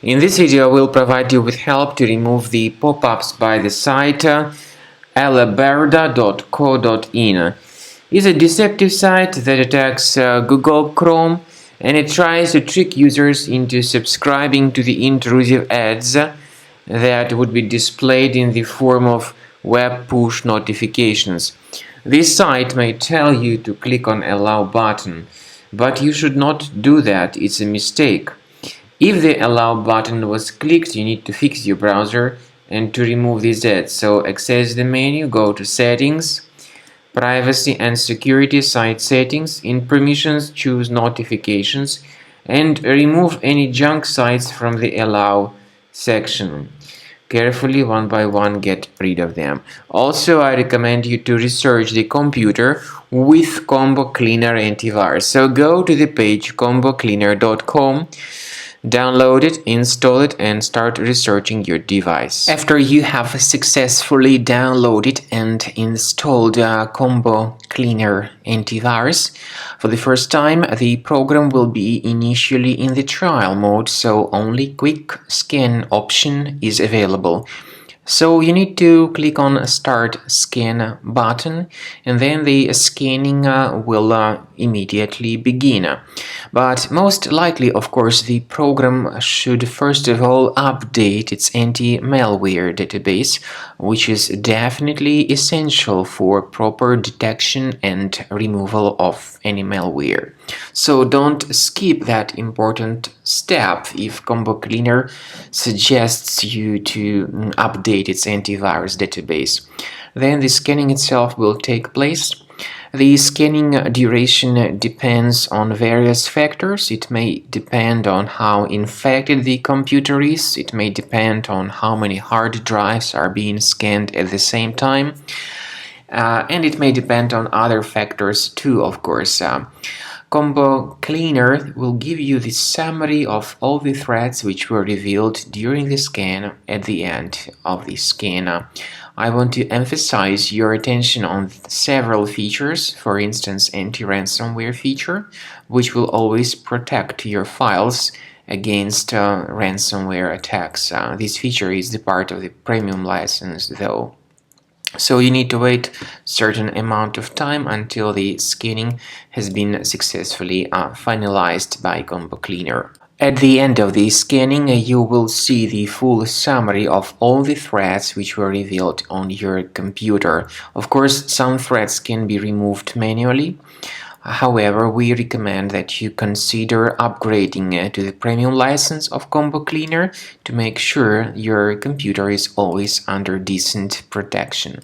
In this video, I will provide you with help to remove the pop-ups by the site alaberda.co.in. It's a deceptive site that attacks Google Chrome, and it tries to trick users into subscribing to the intrusive ads that would be displayed in the form of web push notifications. This site may tell you to click on Allow button, but you should not do that. It's a mistake. If the Allow button was clicked, you need to fix your browser and to remove these ads. So access the menu, go to Settings, Privacy and Security, Site Settings. In Permissions, choose Notifications and remove any junk sites from the Allow section. Carefully, one by one, get rid of them. Also, I recommend you to research the computer with Combo Cleaner Antivirus. So go to the page combocleaner.com, download it, install it, and start researching your device. After you have successfully downloaded and installed Combo Cleaner Antivirus, for the first time, the program will be initially in the trial mode, so only Quick Scan option is available. So you need to click on Start Scan button, and then the scanning will immediately begin. But most likely, of course, the program should first of all update its anti-malware database, which is definitely essential for proper detection and removal of any malware. So don't skip that important step if Combo Cleaner suggests you to update its antivirus database. Then the scanning itself will take place. The scanning duration depends on various factors. It may depend on how infected the computer is. It may depend on how many hard drives are being scanned at the same time. And it may depend on other factors too, of course. Combo Cleaner will give you the summary of all the threats which were revealed during the scan at the end of the scan. I want to emphasize your attention on several features, for instance, anti-ransomware feature, which will always protect your files against ransomware attacks. This feature is the part of the premium license, though. So you need to wait a certain amount of time until the scanning has been successfully finalized by Combo Cleaner. At the end of the scanning, you will see the full summary of all the threats which were revealed on your computer. Of course, some threats can be removed manually. However, we recommend that you consider upgrading to the premium license of Combo Cleaner to make sure your computer is always under decent protection.